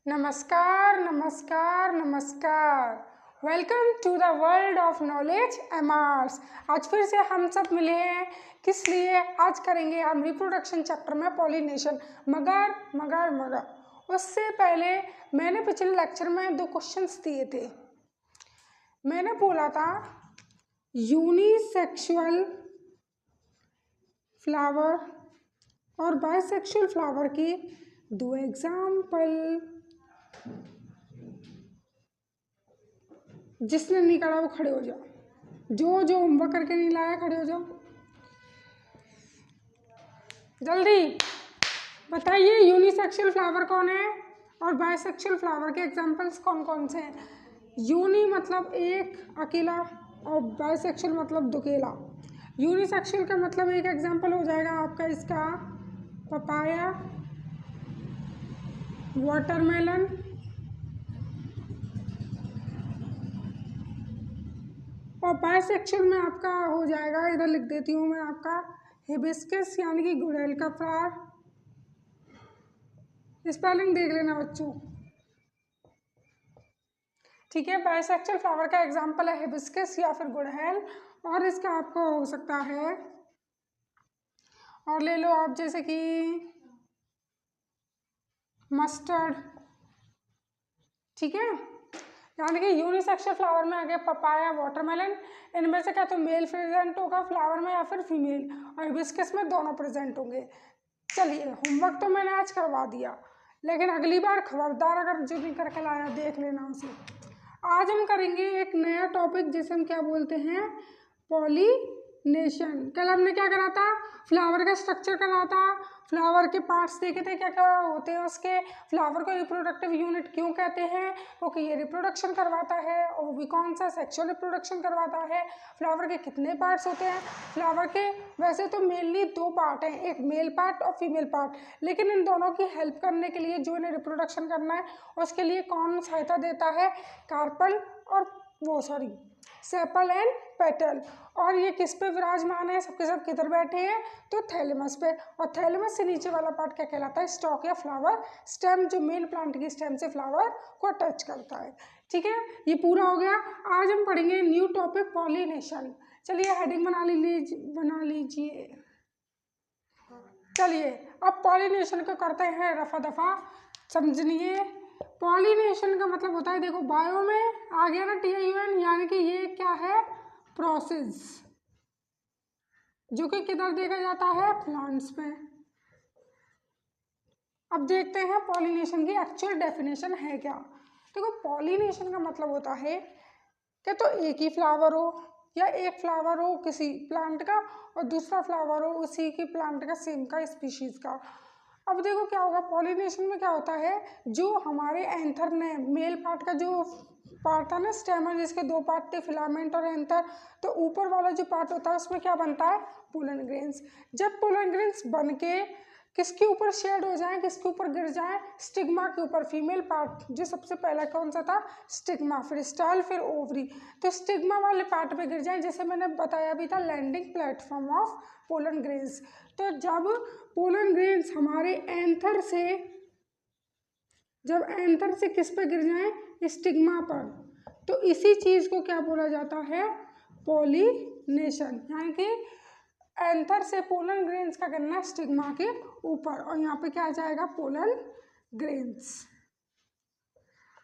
नमस्कार नमस्कार नमस्कार। Welcome to the world of knowledge MRS. आज फिर से हम सब मिले हैं, किस लिए? आज करेंगे हम रिप्रोडक्शन चैप्टर में पॉलिनेशन। मगर मगर मगर उससे पहले मैंने पिछले लेक्चर में 2 क्वेश्चंस दिए थे। मैंने बोला था यूनिसेक्सुअल फ्लावर और बाइसेक्सुअल फ्लावर की 2 एग्जाम्पल। जिसने नहीं करा वो खड़े हो जाओ। जो होमवर्क करके नहीं लाया खड़े हो जाओ जल्दी। बताइए यूनिसेक्सुअल फ्लावर कौन है और बाइसेक्सुअल फ्लावर के एग्जांपल्स कौन कौन से हैं? यूनि मतलब एक अकेला और बाइसेक्सुअल मतलब दुकेला। यूनिसेक्सुअल का मतलब एक एग्जांपल हो जाएगा आपका इसका पपाया, वाटरमेलन, और बाइसेक्सुअल में आपका हो जाएगा, इधर लिख देती हूँ मैं, आपका हिबिस्कस यानी कि गुड़हल का फ्लावर। स्पेलिंग देख लेना बच्चों, ठीक है। बाइसेक्सुअल फ्लावर का एग्जांपल है हिबिस्कस या फिर गुड़हल। और इसका आपको हो सकता है, और ले लो आप जैसे कि मस्टर्ड, ठीक है। यानी कि यूनिसेक्सुअल फ्लावर में आगे पपाया, वाटरमेलन, इनमें से क्या तो मेल प्रेजेंट होगा फ्लावर में या फिर फीमेल, और हिबिस्कस में दोनों प्रेजेंट होंगे। चलिए, होमवर्क तो मैंने आज करवा दिया, लेकिन अगली बार खबरदार अगर जो नहीं करके लाया देख लेना उसे। आज हम करेंगे एक नया टॉपिक जिसे हम क्या बोलते हैं, पॉलिनेशन। कल हमने क्या करा था, फ्लावर का स्ट्रक्चर करा था, फ्लावर के पार्ट्स देखे थे क्या क्या होते हैं उसके, फ्लावर को रिप्रोडक्टिव यूनिट क्यों कहते हैं, क्योंकि ये रिप्रोडक्शन करवाता है, और वो भी कौन सा, सेक्सुअल रिप्रोडक्शन करवाता है। फ्लावर के कितने पार्ट्स होते हैं, फ्लावर के वैसे तो मेनली 2 पार्ट हैं, एक मेल पार्ट और फीमेल पार्ट, लेकिन इन दोनों की हेल्प करने के लिए जो इन्हें रिप्रोडक्शन करना है उसके लिए कौन सहायता देता है, कार्पल और सेपल एंड पेटल। और ये किस पे विराजमान है, सबके सब किधर बैठे हैं, तो थैलेमस पे। और थैलेमस से नीचे वाला पार्ट क्या कहलाता है, स्टॉक या फ्लावर स्टेम, जो मेन प्लांट की स्टेम से फ्लावर को टच करता है, ठीक है। ये पूरा हो गया। आज हम पढ़ेंगे न्यू टॉपिक पॉलिनेशन। चलिए हेडिंग बना लीजिए। चलिए अब पॉलिनेशन को करते हैं रफा दफा, समझिए। पॉलिनेशन का मतलब होता है, देखो बायो में आ गया ना TIUN, यानी कि ये क्या है, प्रोसेस, जो कि किधर देखा जाता है, प्लांट्स में। अब देखते हैं पॉलिनेशन की एक्चुअल डेफिनेशन है क्या। देखो पॉलिनेशन का मतलब होता है कि तो एक ही फ्लावर हो या एक फ्लावर हो किसी प्लांट का और दूसरा फ्लावर हो उसी की प्लांट का सेम का स्पीशीज का। अब देखो क्या होगा, पॉलिनेशन में क्या होता है, जो हमारे एंथर ने मेल पार्ट का जो पार्ट था ना, स्टेमर, जिसके 2 पार्ट थे, फिलामेंट और एंथर, तो ऊपर वाला जो पार्ट होता है उसमें क्या बनता है, पोलन ग्रेन्स। जब पोलन ग्रेन्स बन के किसके ऊपर शेड हो जाए, किसके ऊपर गिर जाए, स्टिग्मा के ऊपर, फीमेल पार्ट जो सबसे पहला कौन सा था, स्टिग्मा, फिर स्टाइल, फिर ओवरी, तो स्टिग्मा वाले पार्ट पे गिर जाए, जैसे मैंने बताया भी था, landing platform of pollen grains. तो जब पोलन ग्रेन्स हमारे एंथर से, जब एंथर से किस पे गिर जाए, स्टिग्मा पर, तो इसी चीज को क्या बोला जाता है, पॉलिनेशन। यानी कि एंथर से पोलन ग्रेन्स का गिरना स्टिग्मा के ऊपर, और यहाँ पे क्या आ जाएगा, पोलन ग्रेन्स।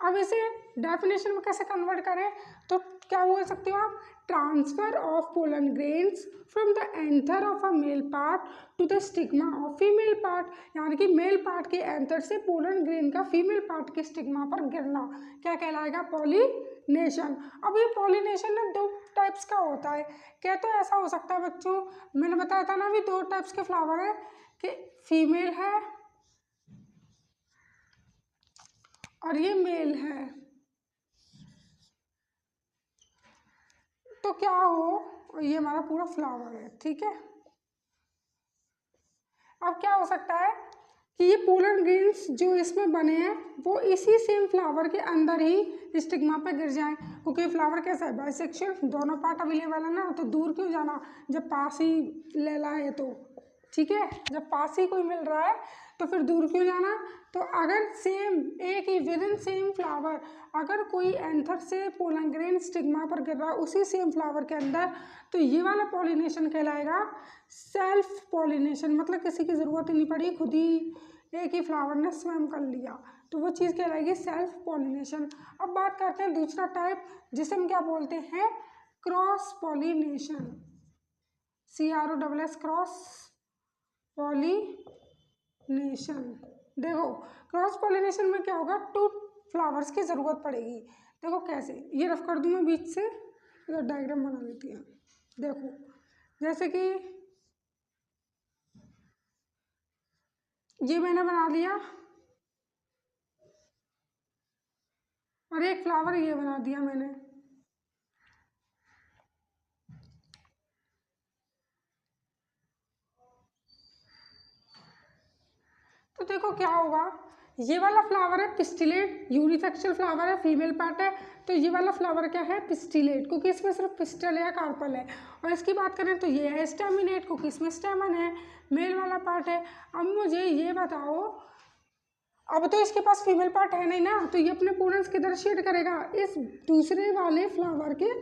अब इसे डेफिनेशन में कैसे कन्वर्ट करें, तो क्या बोल सकते हो आप, transfer of pollen grains from the anther of a male part two the stigma of female part. यानी कि मेल पार्ट के एंथर से पोलन ग्रेन का फीमेल पार्ट के स्टिग्मा पर गिरना क्या कहलाएगा, पॉलिनेशन। अब ये पॉलिनेशन ना 2 टाइप्स का होता है। क्या तो ऐसा हो सकता है बच्चों, मैंने बताया था ना अभी 2 टाइप्स के फ्लावर है, कि फीमेल है और ये मेल है। तो क्या हो, ये हमारा पूरा फ्लावर है, ठीक है। अब क्या हो सकता है कि ये पोलन ग्रेन्स जो इसमें बने हैं वो इसी सेम फ्लावर के अंदर ही स्टिग्मा पे गिर जाएं, क्योंकि फ्लावर कैसा है, बाइसेक्सुअल, दोनों पार्ट अवेलेबल है ना, तो दूर क्यों जाना जब पास ही ले लाए तो, ठीक है, जब पास ही कोई मिल रहा है तो फिर दूर क्यों जाना। तो अगर सेम एक ही विद इन सेम फ्लावर अगर कोई एंथर से पोलन ग्रेन स्टिग्मा पर गिर रहा है उसी सेम फ्लावर के अंदर, तो ये वाला पॉलिनेशन कहलाएगा सेल्फ पॉलिनेशन, मतलब किसी की ज़रूरत ही नहीं पड़ी, खुद ही एक ही फ्लावर ने स्वयं कर लिया, तो वो चीज़ कहलाएगी सेल्फ पॉलिनेशन। अब बात करते हैं दूसरा टाइप जिसे हम क्या बोलते हैं, cross pollination, CROSS cross pollination. देखो क्रॉस पॉलिनेशन में क्या होगा, 2 फ्लावर्स की ज़रूरत पड़ेगी। देखो कैसे, ये रफ कर दूँ मैं बीच से, इधर डायग्राम बना लेती हैं। देखो जैसे कि ये मैंने बना लिया और एक फ्लावर ये बना दिया मैंने। तो देखो क्या होगा, ये वाला फ्लावर है पिस्टिलेट, यूनिसेक्सुअल फ्लावर है, फीमेल पार्ट है, तो ये वाला फ्लावर क्या है, पिस्टिलेट, क्योंकि इसमें सिर्फ पिस्टल या कार्पल है। और इसकी बात करें तो ये है स्टेमिनेट, क्योंकि इसमें स्टेमन है, मेल वाला पार्ट है। अब मुझे ये बताओ, अब तो इसके पास फीमेल पार्ट है नहीं ना, तो ये अपने पोलन्स किधर शेड करेगा, इस दूसरे वाले फ्लावर के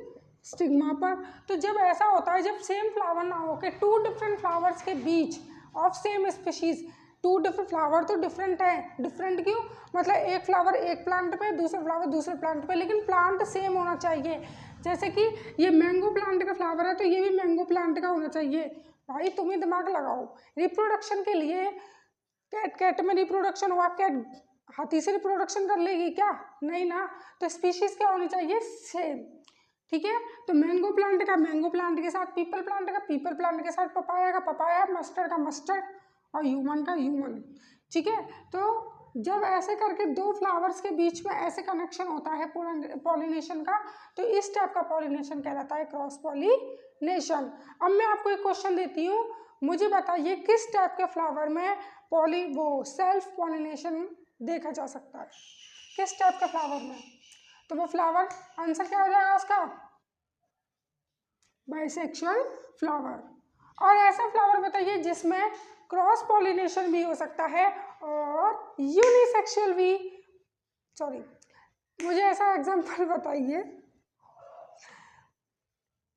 स्टिग्मा पर। तो जब ऐसा होता है, जब सेम फ्लावर ना हो के 2 डिफरेंट फ्लावर्स के बीच of same species, 2 different flower तो डिफरेंट है, डिफरेंट क्यों, मतलब एक फ्लावर एक प्लांट पे, दूसरा फ्लावर दूसरे प्लांट पे, लेकिन प्लांट सेम होना चाहिए। जैसे कि ये मैंगो प्लांट का फ्लावर है तो ये भी मैंगो प्लांट का होना चाहिए। भाई तुम ही दिमाग लगाओ, रिप्रोडक्शन के लिए कैट में रिप्रोडक्शन हुआ, कैट हाथी से रिप्रोडक्शन कर लेगी क्या, नहीं ना, तो स्पीशीज क्या होनी चाहिए, सेम। ठीक है, तो मैंगो प्लांट का मैंगो प्लांट के साथ, पीपल प्लांट का पीपल प्लांट के साथ, पपाया का पपाया, मस्टर्ड का मस्टर्ड और ह्यूमन का ह्यूमन। ठीक है, तो जब ऐसे करके 2 फ्लावर्स के बीच में ऐसे कनेक्शन होता है पॉलिनेशन का, तो इस टाइप का पॉलिनेशन कहलाता है क्रॉस पॉलिनेशन। अब मैं आपको एक क्वेश्चन देती हूँ, मुझे बताइए किस टाइप के फ्लावर में सेल्फ पॉलिनेशन देखा जा सकता है, किस टाइप का फ्लावर में। तो वो फ्लावर आंसर क्या हो जाएगा उसका, बाइसेक्सुअल फ्लावर। और ऐसा फ्लावर बताइए जिसमें क्रॉस पॉलिनेशन भी हो सकता है और यूनिसेक्सुअल भी, सॉरी, मुझे ऐसा एग्जांपल बताइए,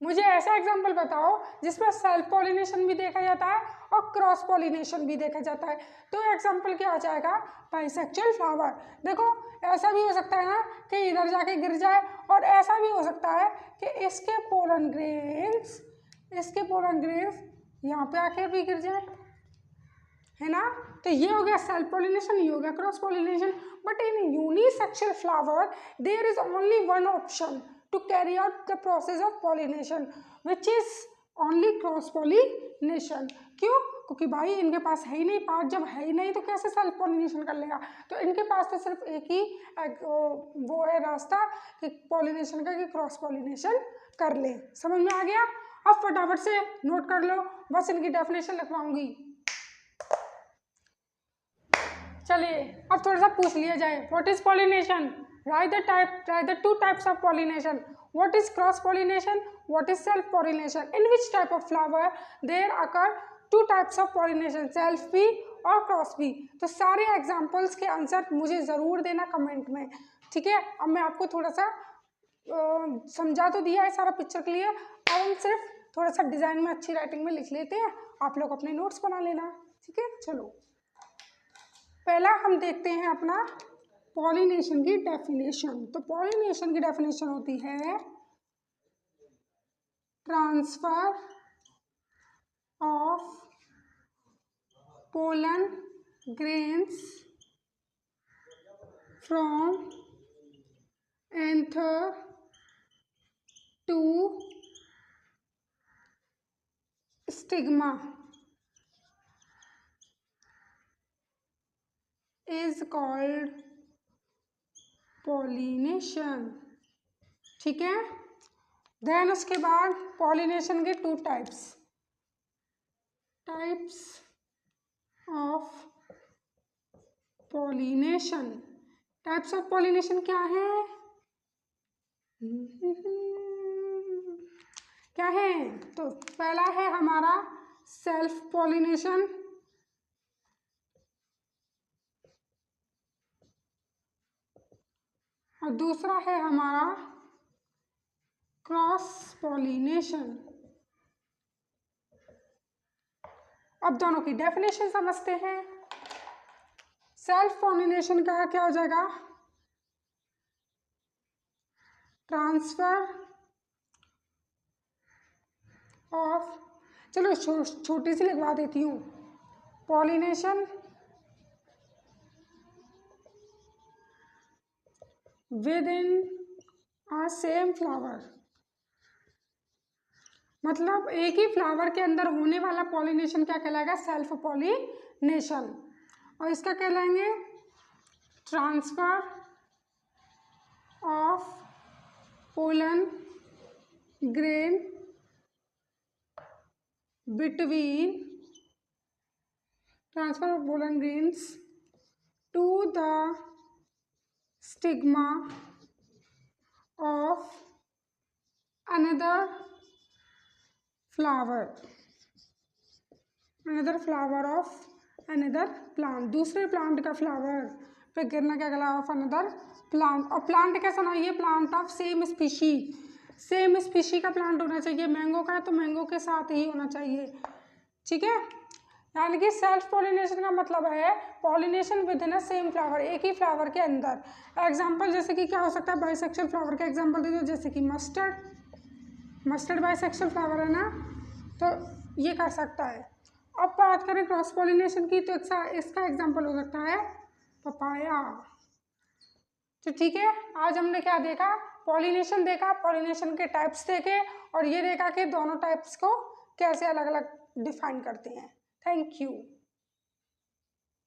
मुझे ऐसा एग्जाम्पल बताओ जिसमें सेल्फ पॉलिनेशन भी देखा जाता है और क्रॉस पॉलिनेशन भी देखा जाता है। तो एग्जाम्पल क्या हो जाएगा, बाइसेक्सुअल फ्लावर। देखो ऐसा भी हो सकता है ना कि इधर जाके गिर जाए, और ऐसा भी हो सकता है कि इसके पोलन ग्रेन्स यहाँ पे आके भी गिर जाए, है ना। तो ये हो गया सेल्फ पॉलिनेशन, ये हो गया cross pollination. But in unisexual flower there is only one option to carry out the process of pollination which is only cross pollination। क्यों, क्योंकि भाई इनके पास है ही नहीं पार्ट, जब है ही नहीं तो कैसे सेल्फ पॉलिनेशन कर लेगा। तो इनके पास तो सिर्फ एक ही वो है रास्ता कि पॉलिनेशन का, कि क्रॉस पॉलिनेशन कर ले। समझ में आ गया। अब फटाफट से नोट कर लो, बस इनकी डेफिनेशन लिखवाऊंगी। चलिए अब थोड़ा सा पूछ लिया जाए, what is pollination, write the 2 types of pollination, what is cross pollination, what is self pollination, in which type of flower there occur 2 types of pollination, self bee और क्रॉस बी। तो सारे एग्जाम्पल्स के answer मुझे ज़रूर देना comment में, ठीक है। अब मैं आपको थोड़ा सा समझा तो दिया है सारा पिक्चर क्लियर, अब हम सिर्फ थोड़ा सा डिज़ाइन में अच्छी राइटिंग में लिख लेते हैं, आप लोग अपने नोट्स बना लेना, ठीक है। चलो पहला हम देखते हैं अपना पॉलिनेशन की डेफिनेशन। तो पॉलिनेशन की डेफिनेशन होती है transfer of pollen grains from anther to stigma is called pollination, ठीक है। देन उसके बाद पॉलिनेशन के 2 types of pollination. Types of pollination क्या है, क्या है, तो पहला है हमारा सेल्फ पॉलिनेशन, और दूसरा है हमारा क्रॉस पॉलिनेशन। अब दोनों की डेफिनेशन समझते हैं। सेल्फ पॉलिनेशन का क्या हो जाएगा, ट्रांसफर ऑफ, चलो छोटी सी लिखवा देती हूँ, pollination with in a same flower, मतलब एक ही फ्लावर के अंदर होने वाला पॉलिनेशन क्या कहलाएगा, सेल्फ पॉलिनेशन। और इसका कहलाएंगे transfer of pollen grain between, transfer of pollen grains to the stigma of another flower of another plant, दूसरे प्लांट का फ्लावर पे गिरना क्या कहलाएगा, ऑफ अनदर प्लांट। और प्लांट कैसा ना, ये plant of same species, same species का प्लांट होना चाहिए। मैंगो का है तो मैंगो के साथ ही होना चाहिए, ठीक है। यानी कि सेल्फ पॉलिनेशन का मतलब है pollination with in a same flower, एक ही फ्लावर के अंदर। एग्जांपल जैसे कि क्या हो सकता है, बाइसेक्सुअल फ्लावर का एग्जांपल दे दो, जैसे कि मस्टर्ड बाइसेक्सुअल फ्लावर है ना, तो ये कर सकता है। अब बात करें क्रॉस पॉलिनेशन की, तो इसका एग्जांपल हो सकता है पपाया। तो ठीक है, आज हमने क्या देखा, पॉलिनेशन देखा, पॉलिनेशन के टाइप्स देखे, और ये देखा कि दोनों टाइप्स को कैसे अलग अलग डिफाइन करते हैं। Thank you.